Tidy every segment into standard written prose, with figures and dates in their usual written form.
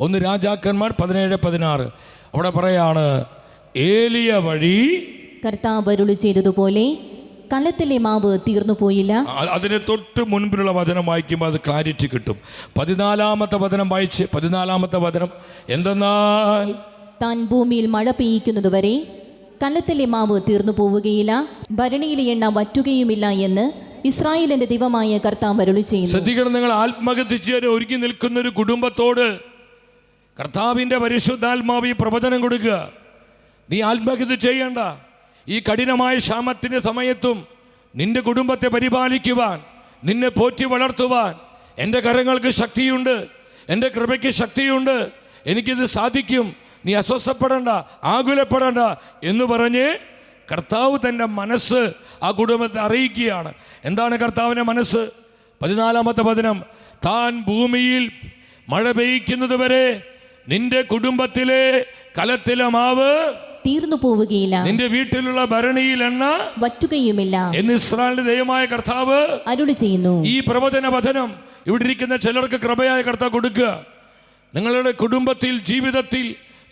1 രാജാക്കന്മാർ 17-16. അവിടെ പറയാണ്, ഏലിയ വഴി കർത്താവ് അരുളി ചെയ്തതുപോലെ കലത്തിലെ മാവ് തീർന്നു പോയില്ല. അതിന് തൊട്ട് മുൻപിലുള്ള വചനം വായിക്കുമ്പോൾ അത് ക്ലാരിറ്റി കിട്ടും. 14-ാമത്തെ വചനം വായിച്ച്. 14-ാമത്തെ വചനം എന്തെന്നാൽ, താൻ ഭൂമിയിൽ മഴ പെയ്യിക്കുന്നതുവരെ കലത്തിലെ മാവ് തീർന്നു പോവുകയില്ല, ഭരണിയിലെ എണ്ണ വറ്റുകയുമില്ല എന്ന് ഇസ്രായേലിന്റെ ദൈവമായ കർത്താവ് അരുളി ചെയ്യുന്നു. ശ്രദ്ധിക്കണം, നിങ്ങൾ ആത്മഹത്യ ചെയ്യാൻ ഒരുങ്ങി നിൽക്കുന്ന ഒരു കുടുംബത്തോട് കർത്താവിന്റെ പരിശുദ്ധാത്മാവ് ഈ പ്രവചനം കൊടുക്കുക. നീ ആത്മഹത്യ ചെയ്യണ്ട. ഈ കഠിനമായ ക്ഷാമത്തിന്റെ സമയത്തും നിന്റെ കുടുംബത്തെ പരിപാലിക്കുവാൻ, നിന്നെ പോറ്റി വളർത്തുവാൻ എൻ്റെ കരങ്ങൾക്ക് ശക്തിയുണ്ട്, എൻ്റെ കൃപയ്ക്ക് ശക്തിയുണ്ട്, എനിക്കിത് സാധിക്കും, നീ അസ്വസ്ഥപ്പെടേണ്ട, ആകുലപ്പെടേണ്ട എന്ന് പറഞ്ഞ് കർത്താവ് തൻ്റെ മനസ്സ് ആ കുടുംബത്തെ അറിയിക്കുകയാണ്. എന്താണ് കർത്താവിൻ്റെ മനസ്സ്? 14-ാമത്തെ വചനം, താൻ ഭൂമിയിൽ മഴ പെയ്യ്ക്കുന്നത് വരെ നിന്റെ കുടുംബത്തിലെ കലത്തിലെ മാവ് തീർന്നു പോവുകയില്ല, നിന്റെ വീട്ടിലുള്ള ഭരണിയിൽ എണ്ണ വറ്റുകയുമില്ല എന്ന് ഇസ്രായേലിന്റെ ദൈവമായ കർത്താവ് അരുളി ചെയ്യുന്നു. ഈ പ്രവചന വചനം ഇവിടെ ഇരിക്കുന്ന ചിലർക്ക് കൃപയായ കർത്താവ് കൊടുക്കുക. നിങ്ങളുടെ കുടുംബത്തിൽ, ജീവിതത്തിൽ,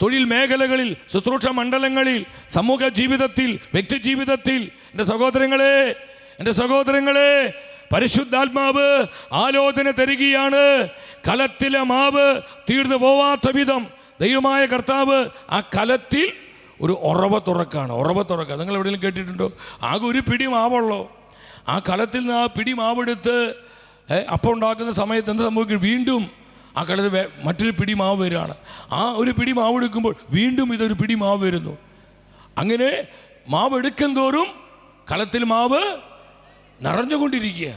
തൊഴിൽ മേഖലകളിൽ, ശുശ്രൂഷ മണ്ഡലങ്ങളിൽ, സമൂഹ ജീവിതത്തിൽ, വ്യക്തി ജീവിതത്തിൽ എൻ്റെ സഹോദരങ്ങളെ പരിശുദ്ധാത്മാവ് ആലോചന തരികയാണ്. കലത്തിലെ മാവ് തീർന്നു പോവാത്ത വിധം ദൈവമായ കർത്താവ് ആ കലത്തിൽ ഒരു ഉറവ തുറക്കാണ്. നിങ്ങൾ എവിടെയെങ്കിലും കേട്ടിട്ടുണ്ടോ? ആകെ ഒരു പിടി മാവുള്ളൂ. ആ കലത്തിൽ നിന്ന് ആ പിടി മാവെടുത്ത് അപ്പം ഉണ്ടാക്കുന്ന സമയത്ത് എന്ത് സംഭവിക്കും? വീണ്ടും ആ കലത്തിൽ മറ്റൊരു പിടി മാവ് വരികയാണ്. ആ ഒരു പിടി മാവ് എടുക്കുമ്പോൾ വീണ്ടും ഇതൊരു പിടി മാവ് വരുന്നു. അങ്ങനെ മാവ് എടുക്കും തോറും കലത്തിൽ മാവ് നിറഞ്ഞുകൊണ്ടിരിക്കുക.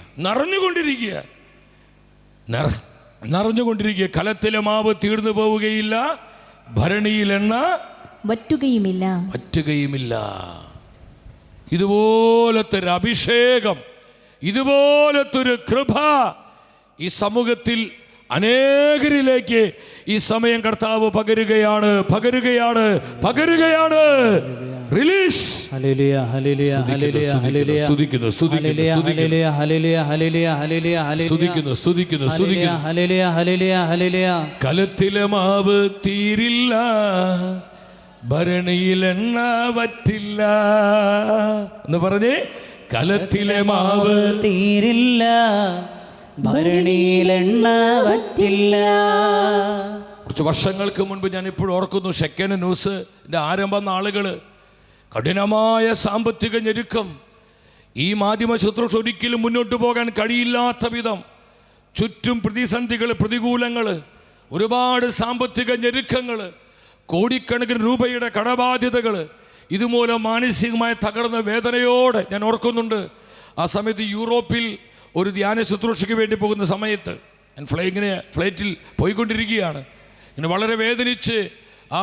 കലത്തിലെ മാവ് തീർന്നു പോവുകയില്ല, ഭരണിയിൽ എണ്ണ വറ്റുകയുമില്ല. ഇതുപോലത്തെ ഒരു അഭിഷേകം, ഇതുപോലത്തെ ഒരു കൃപ ഈ സമൂഹത്തിൽ അനേകരിലേക്ക് ഈ സമയം കർത്താവ് പകരുകയാണ്. റിലീസ്. കലത്തിലെ മാവ് തീരില്ല, ഭരണിയിൽ എണ്ണ വറ്റില്ല എന്ന് പറഞ്ഞ്, കലത്തിലെ മാവ് തീരില്ല, ഭരണിയിൽ എണ്ണ വറ്റില്ല. കുറച്ച് വർഷങ്ങൾക്ക് മുൻപ് ഞാൻ ഇപ്പോഴും ഓർക്കുന്നു, ഷെക്കേന ന്യൂസിന്റെ ആരംഭ നാളുകൾ, കഠിനമായ സാമ്പത്തിക ഞെരുക്കം, ഈ മാധ്യമ ശുശ്രൂഷ ഒരിക്കലും മുന്നോട്ട് പോകാൻ കഴിയില്ലാത്ത വിധം ചുറ്റും പ്രതിസന്ധികൾ, പ്രതികൂലങ്ങൾ, ഒരുപാട് സാമ്പത്തിക ഞെരുക്കങ്ങൾ, കോടിക്കണക്കിന് രൂപയുടെ കടബാധ്യതകൾ, ഇതുമൂലം മാനസികമായി തകർന്ന വേദനയോടെ ഞാൻ ഓർക്കുന്നുണ്ട്. ആ സമയത്ത് യൂറോപ്പിൽ ഒരു ധ്യാന ശുശ്രൂഷയ്ക്ക് വേണ്ടി പോകുന്ന സമയത്ത് ഞാൻ ഫ്ലൈറ്റിൽ പോയിക്കൊണ്ടിരിക്കുകയാണ്. ഇങ്ങനെ വളരെ വേദനിച്ച് ആ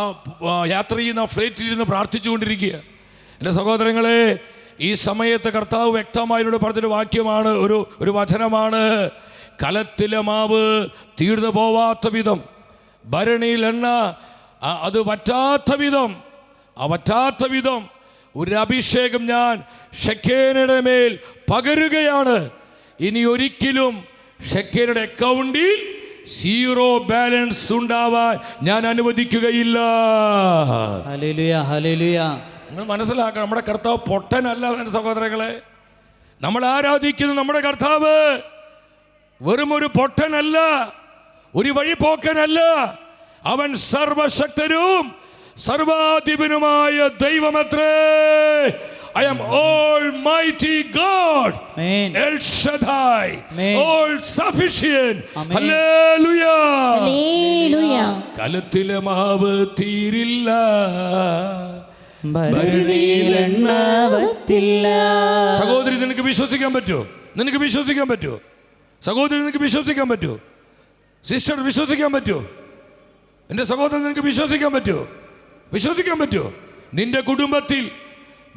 യാത്ര ചെയ്യുന്ന ആ ഫ്ലൈറ്റിൽ ഇരുന്ന് പ്രാർത്ഥിച്ചു കൊണ്ടിരിക്കുക. എൻ്റെ സഹോദരങ്ങളെ, ഈ സമയത്ത് കർത്താവ് വ്യക്തമായിട്ട് പറഞ്ഞൊരു വാക്യമാണ്, ഒരു വചനമാണ്. കലത്തിലെ മാവ് തീർന്നു പോവാത്ത വിധം, ഭരണിയിൽ എണ്ണ അത് വറ്റാത്ത വിധം ഒരു അഭിഷേകം ഞാൻ ഷെക്കേനയുടെ മേൽ പകരുകയാണ്. ഇനി ഒരിക്കലും ഷെക്കേനയുടെ അക്കൗണ്ടിൽ സീറോ ബാലൻസ് ഉണ്ടാവാൻ ഞാൻ അനുവദിക്കുകയില്ല. നിങ്ങൾ മനസ്സിലാക്കണം, നമ്മുടെ കർത്താവ് പൊട്ടനല്ല. എൻ്റെ സഹോദരങ്ങളെ, നമ്മൾ ആരാധിക്കുന്ന നമ്മുടെ കർത്താവ് വെറും ഒരു പൊട്ടനല്ല, ഒരു വഴിപോക്കനല്ല. അവൻ സർവശക്തനും സർവാധിപനുമായ ദൈവമത്രേ. I am Almighty God, El Shaddai, all sufficient. Hallelujah. കലത്തിലെ മാവ് തീരില്ല, ഭരണിയിൽ എണ്ണ വറ്റില്ല. സഹോദരി, നിനക്ക് വിശ്വസിക്കാൻ പറ്റുമോ? സഹോദരി, നിനക്ക് വിശ്വസിക്കാൻ പറ്റുമോ? സിസ്റ്റർ, വിശ്വസിക്കാൻ പറ്റുമോ? എൻ്റെ സഹോദരൻ, നിനക്ക് വിശ്വസിക്കാൻ പറ്റുമോ? നിന്റെ കുടുംബത്തിൽ,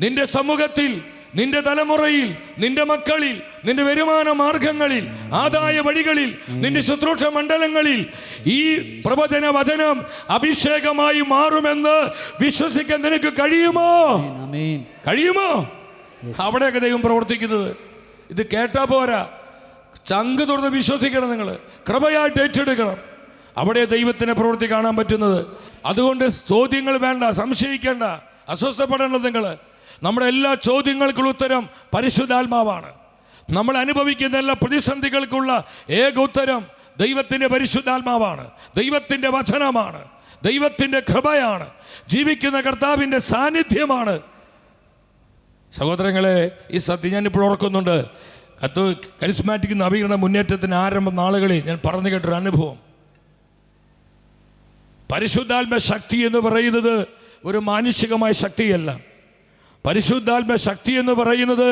നിന്റെ സമൂഹത്തിൽ, നിന്റെ തലമുറയിൽ, നിന്റെ മക്കളിൽ, നിന്റെ വരുമാന മാർഗങ്ങളിൽ, ആദായ വഴികളിൽ, നിന്റെ ശുശ്രൂഷ മണ്ഡലങ്ങളിൽ ഈ പ്രവചന വചനം അഭിഷേകമായി മാറുമെന്ന് വിശ്വസിക്കാൻ നിനക്ക് കഴിയുമോ? അവിടെയൊക്കെ ദൈവം പ്രവർത്തിക്കുന്നത്. ഇത് കേട്ടാ പോരാ, ചങ്ക് തുറന്ന് വിശ്വസിക്കണം. നിങ്ങൾ കൃപയായിട്ട് ഏറ്റെടുക്കണം. അവിടെ ദൈവത്തിൻ്റെ പ്രവൃത്തി കാണാൻ പറ്റുന്നത്. അതുകൊണ്ട് ചോദ്യങ്ങൾ വേണ്ട, സംശയിക്കേണ്ട, അസ്വസ്ഥപ്പെടേണ്ട. നിങ്ങൾ നമ്മുടെ എല്ലാ ചോദ്യങ്ങൾക്കുള്ള ഉത്തരം പരിശുദ്ധാത്മാവാണ്. നമ്മൾ അനുഭവിക്കുന്ന എല്ലാ പ്രതിസന്ധികൾക്കുള്ള ഏക ഉത്തരം ദൈവത്തിൻ്റെ പരിശുദ്ധാത്മാവാണ്, ദൈവത്തിൻ്റെ വചനമാണ്, ദൈവത്തിൻ്റെ കൃപയാണ്, ജീവിക്കുന്ന കർത്താവിൻ്റെ സാന്നിധ്യമാണ്. സഹോദരങ്ങളെ, ഈ സത്യം ഞാൻ ഇപ്പോൾ ഓർക്കുന്നുണ്ട്. കരിസ്മാറ്റിക് നവീകരണ മുന്നേറ്റത്തിന് ആരംഭ നാളുകളിൽ ഞാൻ പറഞ്ഞു കേട്ടൊരു അനുഭവം. പരിശുദ്ധാത്മ ശക്തി എന്ന് പറയുന്നത് ഒരു മാനുഷികമായ ശക്തിയല്ല. പരിശുദ്ധാത്മ ശക്തി എന്ന് പറയുന്നത്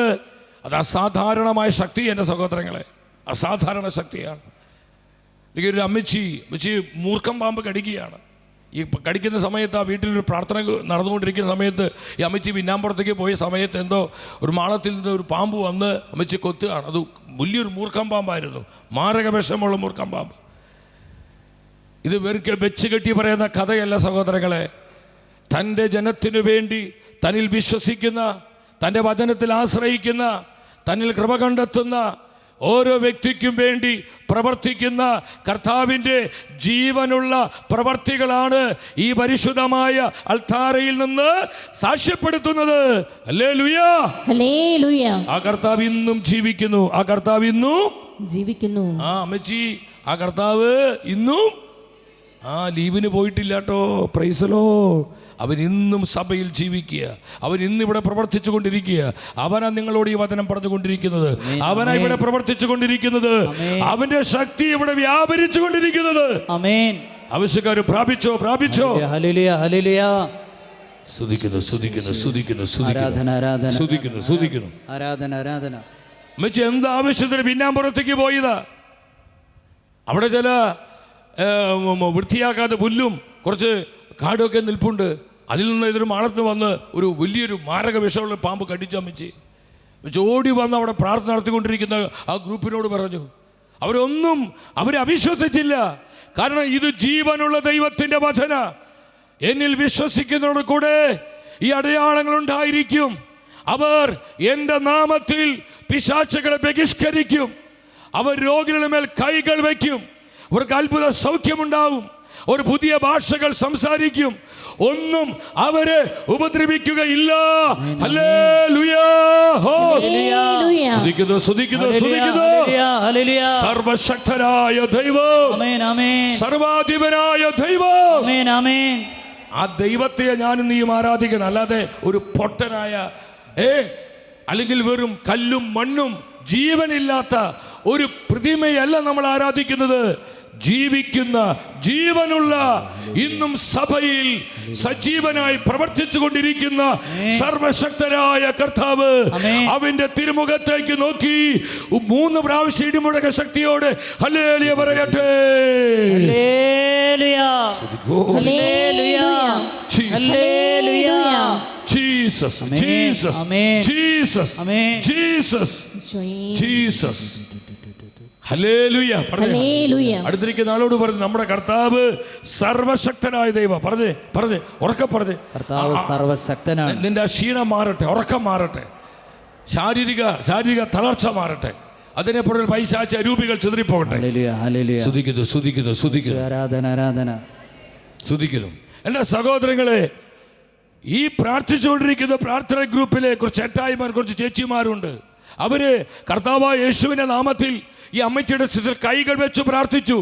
അത് അസാധാരണമായ ശക്തി. എൻ്റെ സഹോദരങ്ങളെ, അസാധാരണ ശക്തിയാണ്. എനിക്കൊരു അമ്മച്ചി മൂർഖം പാമ്പ് കടിക്കുകയാണ്. ഈ കടിക്കുന്ന സമയത്ത് ആ വീട്ടിലൊരു പ്രാർത്ഥന നടന്നുകൊണ്ടിരിക്കുന്ന സമയത്ത് ഈ അമ്മച്ചി പിന്നാമ്പുറത്തേക്ക് പോയ സമയത്ത് എന്തോ ഒരു മാളത്തിൽ നിന്ന് ഒരു പാമ്പ് വന്ന് അമ്മച്ചി കൊത്തുകയാണ്. അത് വലിയൊരു മൂർഖം പാമ്പായിരുന്നു, മാരക വിഷമുള്ള മൂർഖം പാമ്പ്. ഇത് വെച്ച് കെട്ടി പറയുന്ന കഥയല്ല സഹോദരങ്ങളെ. തൻ്റെ ജനത്തിനു വേണ്ടി തന്നിൽ വിശ്വസിക്കുന്ന, തൻ്റെ വചനത്തിൽ ആശ്രയിക്കുന്ന, തന്നിൽ കൃപ കണ്ടെത്തുന്ന ഓരോ വ്യക്തിക്കും വേണ്ടി പ്രവർത്തിക്കുന്ന കർത്താവിൻ്റെ ജീവനുള്ള പ്രവർത്തികളാണ് ഈ പരിശുദ്ധമായ അൾത്താരയിൽ നിന്ന് സാക്ഷ്യപ്പെടുത്തുന്നത്. Hallelujah, hallelujah. ആ കർത്താവ് ഇന്നും ജീവിക്കുന്നു, ആ കർത്താവ് ഇന്നും ജീവിക്കുന്നു. ആ അമ്മച്ചി, ആ കർത്താവ് ഇന്നും ലീവിന് പോയിട്ടില്ല കേട്ടോ. Praise the Lord. അവൻ ഇന്നും സഭയിൽ ജീവിക്കുക, അവൻ ഇന്ന് ഇവിടെ പ്രവർത്തിച്ചു കൊണ്ടിരിക്കുക. അവനാ നിങ്ങളോട് ഈ വചനം പറഞ്ഞുകൊണ്ടിരിക്കുന്നത്, അവനാ ഇവിടെ പ്രവർത്തിച്ചു കൊണ്ടിരിക്കുന്നത്, അവന്റെ ശക്തി ഇവിടെ വ്യാപരിച്ചു കൊണ്ടിരിക്കുന്നത്. ആവശ്യക്കാർ പ്രാപിച്ചോ, പ്രാപിച്ചോ. Hallelujah, hallelujah. സ്തുതിക്കുന്നു, സ്തുതിക്കുന്നു, സ്തുതിക്കുന്നു, സ്തുതിക്കുന്നു, സ്തുതിക്കുന്നു. ആരാധന, ആരാധന. അമ്മച്ചി എന്ത് ആവശ്യത്തിന് പിന്നാമ്പുറത്തേക്ക് പോയതാ. അവിടെ ചില വൃത്തിയാക്കാത്ത പുല്ലും കുറച്ച് കാടൊക്കെ നിൽപ്പുണ്ട്. അതിൽ നിന്ന് ഇതൊരു മാളത്ത് വന്ന് ഒരു വലിയൊരു മാരക വിഷമുള്ള പാമ്പ് കടിച്ചു. അമ്മച്ചി ഓടി വന്ന് അവിടെ പ്രാർത്ഥന നടത്തിക്കൊണ്ടിരിക്കുന്ന ആ ഗ്രൂപ്പിനോട് പറഞ്ഞു. അവരെ അവിശ്വസിച്ചില്ല. കാരണം ഇത് ജീവനുള്ള ദൈവത്തിൻ്റെ വചന. എന്നിൽ വിശ്വസിക്കുന്നതോട് കൂടെ ഈ അടയാളങ്ങൾ ഉണ്ടായിരിക്കും. അവർ എൻ്റെ നാമത്തിൽ പിശാചുകളെ ബഹിഷ്കരിക്കും. അവർ രോഗികളുടെ മേൽ കൈകൾ വയ്ക്കും. അവർക്ക് അത്ഭുത സൗഖ്യമുണ്ടാവും. ഒരു പുതിയ ഭാഷകൾ സംസാരിക്കും. ഒന്നും അവരെ ഉപദ്രവിക്കുകയില്ല. ഹല്ലേലൂയ, സ്തുതിക്കുന്നു, സ്തുതിക്കുന്നു, സ്തുതിക്കുന്നു. സർവശക്തനായ ദൈവം, സർവാധിപനായ ദൈവം, ആ ദൈവത്തെ ഞാനും നീയും ആരാധിക്കണം. അല്ലാതെ ഒരു പൊട്ടനായ അല്ലെങ്കിൽ വെറും കല്ലും മണ്ണും ജീവനില്ലാത്ത ഒരു പ്രതിമയല്ല നമ്മൾ ആരാധിക്കുന്നത്. ജീവിക്കുന്ന, ജീവനുള്ള, ഇന്നും സഭയിൽ സജീവനായി പ്രവർത്തിച്ചു കൊണ്ടിരിക്കുന്ന സർവശക്തനായ കർത്താവ്. അവന്റെ തിരുമുഖത്തേക്ക് നോക്കി 3 പ്രാവശ്യം ഇടിമുഴക്ക ശക്തിയോടെ ഹല്ലേലൂയ പറയട്ടെ. Jesus, Jesus, Jesus, Jesus, Jesus. Hallelujah, hallelujah. അടുത്തിരിക്കുന്ന ആളോട് പറഞ്ഞു, നമ്മുടെ കർത്താവ് സർവശക്തനായ ദൈവം. പറഞ്ഞേ ഉറക്കെ പറഞ്ഞേ, കർത്താവ് സർവശക്തനാണ്. നിന്റെ ക്ഷീണം മാറട്ടെ, ഉറക്കം മാറട്ടെ, ശാരീരിക തളർച്ച മാറട്ടെ, അതിനെ പുറകിൽ പൈശാച രൂപികൾ ചിതറിപ്പോകട്ടെ. സ്തുതിക്കുന്നു, സ്തുതിക്കുന്നു, സ്തുതിക്കുന്നു. ആരാധന, ആരാധന. സ്തുതിക്കുന്നു. എൻ്റെ സഹോദരങ്ങളെ, ഈ പ്രാർത്ഥിച്ചുകൊണ്ടിരിക്കുന്ന പ്രാർത്ഥന ഗ്രൂപ്പിലെ കുറച്ച് ചേട്ടായിമാർ, കുറച്ച് ചേച്ചിമാരുണ്ട്. അവര് കർത്താവായ യേശുവിന്റെ നാമത്തിൽ ഈ അമ്മച്ചിയുടെ ശിശുക്കൾ കൈകൾ വെച്ച് പ്രാർത്ഥിച്ചു.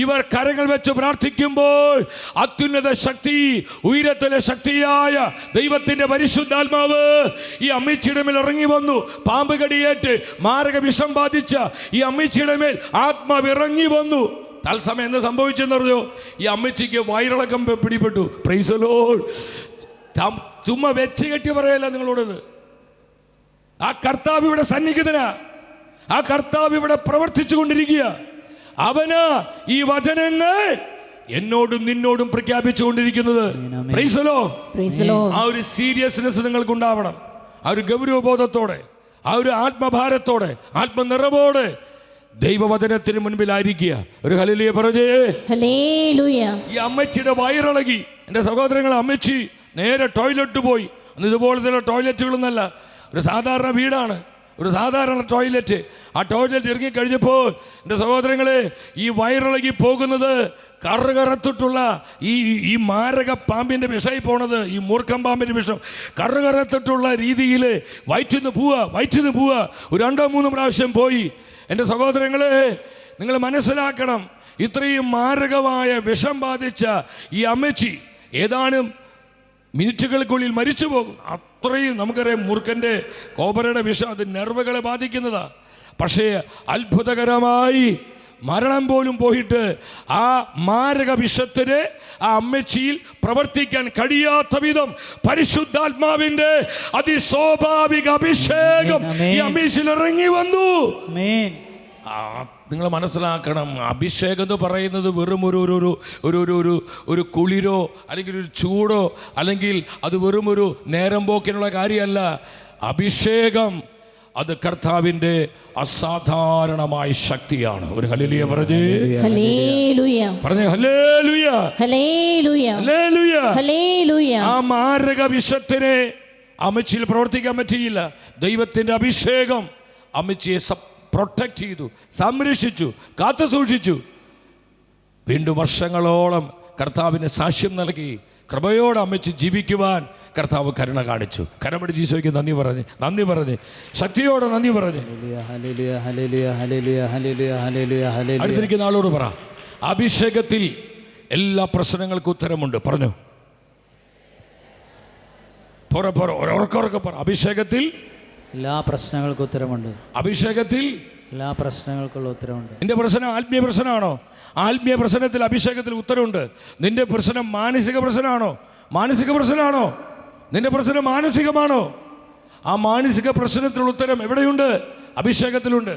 ഇവർ കരങ്ങൾ വെച്ച് പ്രാർത്ഥിക്കുമ്പോൾ അത്യുന്നത ശക്തി, ഉയരത്തിലെ ശക്തിയായ ദൈവത്തിന്റെ പരിശുദ്ധാത്മാവ് ഈ അമ്മച്ചിയുടെ മേൽ ഇറങ്ങി വന്നു. പാമ്പ് കടിയേറ്റ് മാരക വിഷം ബാധിച്ച ഈ അമ്മച്ചിയുടെ മേൽ ആത്മാവ് ഇറങ്ങി വന്നു. തത്സമയം എന്ത് സംഭവിച്ചെന്ന് പറഞ്ഞു? ഈ അമ്മച്ചിക്ക് വയറിളക്കം പിടിപെട്ടു. Praise the Lord. ചുമ്മാ വെച്ച് കെട്ടി പറയല്ല നിങ്ങളോടത്. ആ കർത്താവ് ഇവിടെ സന്നിഹിതനാ. ആ കർത്താവ് ഇവിടെ പ്രവർത്തിച്ചു കൊണ്ടിരിക്കുക. അവന് ഈ വചനങ്ങൾ എന്നോടും നിന്നോടും പ്രഖ്യാപിച്ചു കൊണ്ടിരിക്കുന്നത്. Praise the Lord. ആ ഒരു സീരിയസ്നെസ് നിങ്ങൾക്ക് ഉണ്ടാവണം. ആ ഒരു ഗൗരവബോധത്തോടെ, ആ ഒരു ആത്മഭാരത്തോടെ, ആത്മനിറവോടെ ദൈവവചനത്തിന് മുൻപിലായിരിക്കുക. ഒരു ഹല്ലേലൂയ പറഞ്ഞേ. ഹല്ലേലൂയ. ഈ അമ്മച്ചിയുടെ വയറിളകി. എൻ്റെ സഹോദരങ്ങൾ, അമ്മച്ചി നേരെ ടോയ്ലറ്റ് പോയി. അന്ന് ഇതുപോലത്തെ ടോയ്ലറ്റുകളൊന്നല്ല, ഒരു സാധാരണ വീടാണ്, ഒരു സാധാരണ ടോയ്ലറ്റ്. ആ ടോയ്ലറ്റ് ഇറങ്ങിക്കഴിഞ്ഞപ്പോൾ എൻ്റെ സഹോദരങ്ങളെ, ഈ വയറിളകി പോകുന്നത് കറുകറുത്തിട്ടുള്ള ഈ മാരക പാമ്പിൻ്റെ വിഷമായി പോണത്, ഈ മൂർഖം പാമ്പിൻ്റെ വിഷം കറുകറുത്തിട്ടുള്ള രീതിയിൽ വയറ്റിന്ന് പോവുക. ഒരു 2-3 പ്രാവശ്യം പോയി. എൻ്റെ സഹോദരങ്ങളെ, നിങ്ങൾ മനസ്സിലാക്കണം, ഇത്രയും മാരകമായ വിഷം ബാധിച്ച ഈ അമ്മച്ചി ഏതാനും മിനിറ്റുകൾക്കുള്ളിൽ മരിച്ചു പോകും. അത്രയും നമുക്കറിയാം, മൂർഖൻ്റെ കോബറയുടെ വിഷം അത് നെർവുകളെ ബാധിക്കുന്നതാ. പക്ഷേ അത്ഭുതകരമായി മരണം പോലും പോയിട്ട് ആ മാരക വിഷത്തിന് ആ അമ്മച്ചിയിൽ പ്രവർത്തിക്കാൻ കഴിയാത്ത വിധം പരിശുദ്ധാത്മാവിന്റെ അതിസ്വാഭാവിക അഭിഷേകം ഈ അമ്മച്ചിയിൽ ഇറങ്ങി വന്നു. നിങ്ങൾ മനസ്സിലാക്കണം, അഭിഷേകം എന്ന് പറയുന്നത് വെറും ഒരു കുളിരോ അല്ലെങ്കിൽ ഒരു ചൂടോ അല്ലെങ്കിൽ അത് വെറും ഒരു നേരം പോക്കിനുള്ള കാര്യമല്ല. അഭിഷേകം അത് കർത്താവിൻ്റെ അസാധാരണമായ ശക്തിയാണ്. ഒരു ഹല്ലേലൂയ പറഞ്ഞേ. പറഞ്ഞേ ഹല്ലേലൂയ, ഹല്ലേലൂയ. ആ മാരക വിഷത്തിനെ അമ്മച്ചിയിൽ പ്രവർത്തിക്കാൻ പറ്റിയില്ല. ദൈവത്തിൻ്റെ അഭിഷേകം അമ്മച്ചിയെ പ്രൊട്ടക്റ്റ് ചെയ്തു, സംരക്ഷിച്ചു, കാത്തു സൂക്ഷിച്ചു. വീണ്ടും വർഷങ്ങളോളം കർത്താവിന് സാക്ഷ്യം നൽകി കൃപയോടെ അമ്മച്ചി ജീവിക്കുവാൻ കർത്താവ് കരുണ കാണിച്ചു. കരമടിച്ച് ഈശോയ്ക്ക് നന്ദി പറഞ്ഞ് ശക്തിയോടെ നന്ദി പറഞ്ഞ് അടുത്തിരിക്കുന്ന ആളോട് പറ, അഭിഷേകത്തിൽ എല്ലാ പ്രശ്നങ്ങൾക്കും ഉത്തരമുണ്ട്. പറഞ്ഞു ഉറക്കെ പറ. അഭിഷേകത്തിൽ എല്ലാ പ്രശ്നങ്ങൾക്കും ഉത്തരമുണ്ട്. അഭിഷേകത്തിൽ എല്ലാ പ്രശ്നങ്ങൾക്കുള്ള ഉത്തരമുണ്ട്. നിന്റെ പ്രശ്നം ആത്മീയ പ്രശ്നമാണോ? ആത്മീയ പ്രശ്നത്തിൽ അഭിഷേകത്തിൽ ഉത്തരമുണ്ട്. നിന്റെ പ്രശ്നം മാനസിക പ്രശ്നമാണോ? നിന്റെ പ്രശ്നം മാനസികമാണോ? ആ മാനസിക പ്രശ്നത്തിലുള്ള ഉത്തരം എവിടെയുണ്ട്? അഭിഷേകത്തിലുണ്ട്.